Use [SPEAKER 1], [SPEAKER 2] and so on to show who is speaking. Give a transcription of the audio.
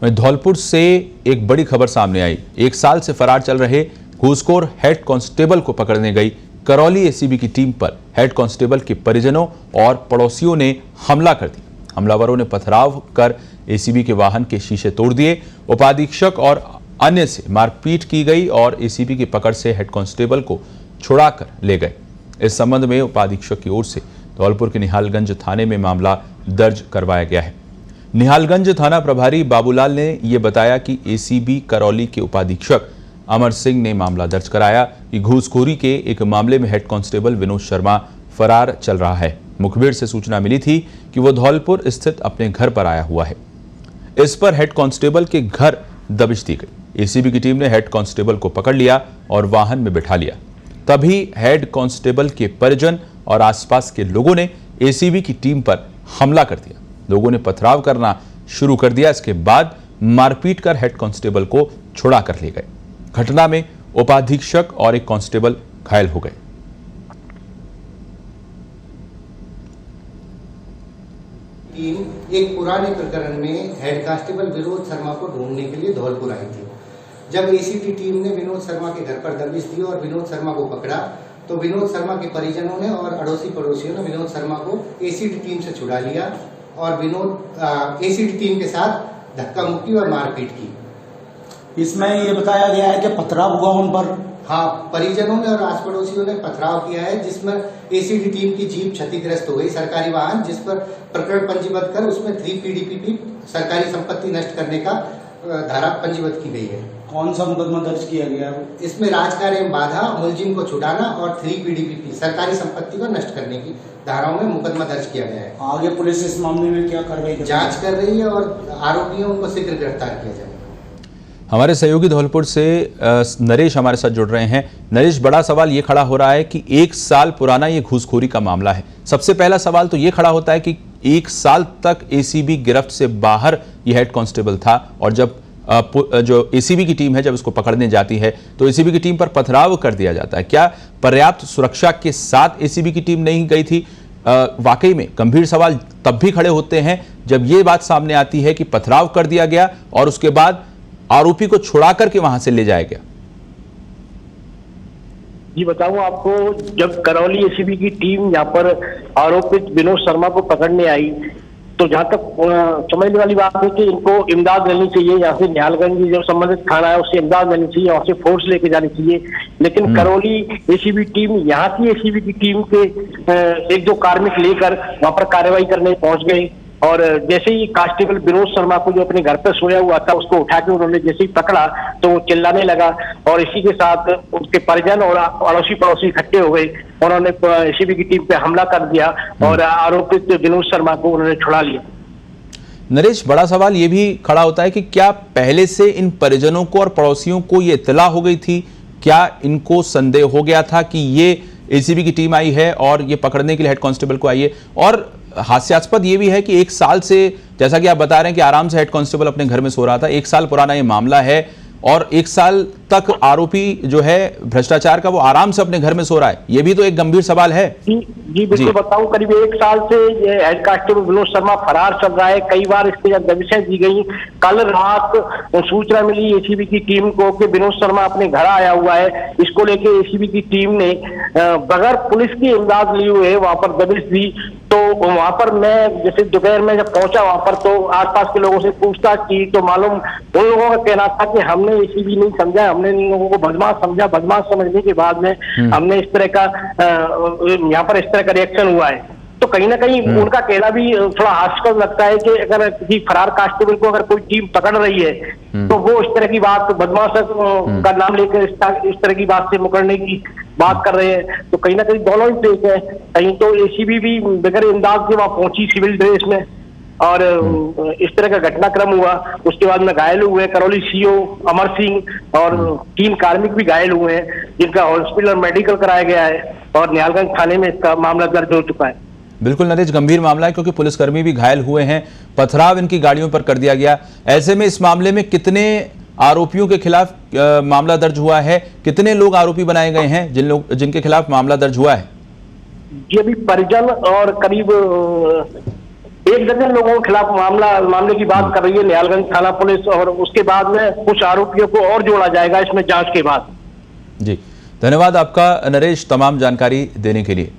[SPEAKER 1] धौलपुर से एक बड़ी खबर सामने आई। 1 साल से फरार चल रहे घूसखोर हेड कांस्टेबल को पकड़ने गई करौली एसीबी की टीम पर हेड कांस्टेबल के परिजनों और पड़ोसियों ने हमला कर दिया। हमलावरों ने पथराव कर एसीबी के वाहन के शीशे तोड़ दिए। उपाधीक्षक और अन्य से मारपीट की गई और एसीबी की पकड़ से हेड कांस्टेबल को छुड़ाकर ले गए। इस संबंध में उपाधीक्षक की ओर से धौलपुर के निहालगंज थाने में मामला दर्ज करवाया गया है। निहालगंज थाना प्रभारी बाबूलाल ने यह बताया कि एसीबी करौली के उपाधीक्षक अमर सिंह ने मामला दर्ज कराया कि घूसखोरी के एक मामले में हेड कांस्टेबल विनोद शर्मा फरार चल रहा है। मुखबिर से सूचना मिली थी कि वो धौलपुर स्थित अपने घर पर आया हुआ है। इस पर हेड कांस्टेबल के घर दबिश दी गई। एसीबी की टीम ने हेड कांस्टेबल को पकड़ लिया और वाहन में बिठा लिया। तभी हेड कांस्टेबल के परिजन और आसपास के लोगों ने एसीबी की टीम पर हमला कर दिया। लोगों ने पथराव करना शुरू कर दिया। इसके बाद मारपीट कर हेड कांस्टेबल को छुड़ा कर ले गए। घटना में उपाधीक्षक और एक कांस्टेबल घायल हो गए।
[SPEAKER 2] टीम एक पुराने प्रकरण में हेड कांस्टेबल विनोद शर्मा को ढूंढने के लिए धौलपुर आई थी। जब एसीबी टीम ने विनोद शर्मा के घर पर दबिश दी और विनोद शर्मा को पकड़ा तो विनोद शर्मा के परिजनों ने और अड़ोसी पड़ोसियों ने विनोद शर्मा को एसीबी टीम से छुड़ा लिया और विनोद एसीबी टीम के साथ धक्का मुक्की और मारपीट की।
[SPEAKER 3] इसमें ये बताया गया है कि पथराव हुआ उन पर।
[SPEAKER 2] हाँ, परिजनों ने और आस पड़ोसियों ने पथराव किया है, जिसमें एसीबी टीम की जीप क्षतिग्रस्त हो गई, सरकारी वाहन, जिस पर प्रकरण पंजीबद्ध कर उसमें 3 PDPP सरकारी संपत्ति नष्ट करने का धारा पंजीबद्ध की गई है।
[SPEAKER 3] कौन सा मुकदमा दर्ज किया गया?
[SPEAKER 2] इसमें राजकार्य में बाधा, मुलजिम को छुड़ाना और 3 PDPP सरकारी संपत्ति को नष्ट करने की धाराओं में मुकदमा दर्ज किया गया है।
[SPEAKER 3] आगे पुलिस इस मामले में क्या कार्रवाई
[SPEAKER 2] जांच कर रही है और आरोपियों को शीघ्र गिरफ्तार किया जाएगा।
[SPEAKER 1] हमारे सहयोगी धौलपुर से नरेश हमारे साथ जुड़ रहे हैं। नरेश, बड़ा सवाल ये खड़ा हो रहा है कि 1 साल पुराना ये घूसखोरी का मामला है। सबसे पहला सवाल तो ये खड़ा होता है कि 1 साल तक एसीबी गिरफ्त से बाहर ये हेड कांस्टेबल था और जब जो एसीबी की टीम है जब इसको पकड़ने जाती है तो एसीबी की टीम पर पथराव कर दिया जाता है। क्या पर्याप्त सुरक्षा के साथ एसीबी की टीम नहीं गई थी? वाकई में गंभीर सवाल तब भी खड़े होते हैं जब ये बात सामने आती है कि पथराव कर दिया गया और उसके बाद आरोपी को छुड़ा करके वहां से ले जाया गया।
[SPEAKER 4] जी बताऊं आपको, जब करौली एसीबी की टीम यहाँ पर आरोपित विनोद शर्मा को पकड़ने आई तो जहां तक समझने वाली बात है कि इनको इमदाद मिलनी चाहिए। यहाँ से निहालगंज जो संबंधित थाना है उससे इमदाद मिलनी चाहिए, वहां से फोर्स लेके जानी चाहिए। लेकिन करौली एसीबी टीम यहाँ की एसीबी की टीम के 1-2 कार्मिक लेकर वहां पर कार्रवाई करने पहुंच गए और जैसे ही कांस्टेबल विनोद शर्मा को जो अपने घर पर सोया हुआ था उसको उठा के उन्होंने जैसे ही पकड़ा तो वो चिल्लाने लगा और इसी के साथ उसके परिजन और अड़ोसी पड़ोसी इकट्ठे हो गए। उन्होंने एसीबी की टीम पे हमला कर दिया और आरोपित विनोद शर्मा को उन्होंने छुड़ा लिया।
[SPEAKER 1] नरेश, बड़ा सवाल ये भी खड़ा होता है कि क्या पहले से इन परिजनों को और पड़ोसियों को ये इत्तला हो गई थी? क्या इनको संदेह हो गया था कि ये एसीबी की टीम आई है और ये पकड़ने के लिए हेड कांस्टेबल को आई है? और हास्यास्पद ये भी है कि 1 साल से, जैसा कि आप बता रहे हैं कि आराम से हेड कांस्टेबल अपने घर में सो रहा था। 1 साल पुराना ये मामला है और 1 साल तक आरोपी जो है भ्रष्टाचार का वो आराम से अपने घर में सो रहा है। ये भी तो एक गंभीर सवाल है।
[SPEAKER 4] जी बिल्कुल बताऊं, करीब 1 साल से ये हेड कांस्टेबल विनोद शर्मा फरार चल रहा है। कई बार इसके दबिशें दी गई। कल रात सूचना मिली एसीबी की टीम को कि विनोद शर्मा अपने घर आया हुआ है। इसको लेके एसीबी की टीम ने बगैर पुलिस की इमदाद लिए हुए वहां पर दबिश दी। तो वहां पर मैं जैसे दोपहर में जब पहुंचा वहां पर तो आसपास के लोगों से पूछताछ की तो मालूम उन लोगों का कहना था कि हमने एसीबी नहीं समझा, हमने इन लोगों को बदमाश समझा। बदमाश समझने के बाद में हमने इस तरह का यहाँ पर इस तरह का रिएक्शन हुआ है। तो कहीं ना कहीं उनका कहना भी थोड़ा हास्यास्पद लगता है कि अगर किसी फरार कांस्टेबल को अगर कोई टीम पकड़ रही है तो वो इस तरह की बात, बदमाश का नाम लेकर इस तरह की बात से मुकरने की बात कर रहे हैं। तो कहीं ना कहीं दोनों ही फेक है। कहीं तो एसीबी भी बगैर इमदाद के वहां पहुंची सिविल ड्रेस में और इस तरह का घटनाक्रम हुआ। उसके बाद में घायल हुए करौली सीओ अमर सिंह और 3 कार्मिक भी घायल हुए हैं जिनका हॉस्पिटल और मेडिकल कराया गया है और निहालगंज थाने में इसका मामला दर्ज हो चुका है।
[SPEAKER 1] बिल्कुल नरेश, गंभीर मामला है क्योंकि पुलिसकर्मी भी घायल हुए हैं। पथराव इनकी गाड़ियों पर कर दिया गया। ऐसे में इस मामले में कितने आरोपियों के खिलाफ मामला दर्ज हुआ है? कितने लोग आरोपी बनाए गए हैं जिनके खिलाफ मामला दर्ज हुआ है?
[SPEAKER 4] जी अभी परिजन और करीब 1 दर्जन लोगों के खिलाफ मामले की बात कर रही है निहालगंज थाना पुलिस, और उसके बाद में कुछ आरोपियों को और जोड़ा जाएगा इसमें जांच के बाद।
[SPEAKER 1] जी, धन्यवाद आपका नरेश, तमाम जानकारी देने के लिए।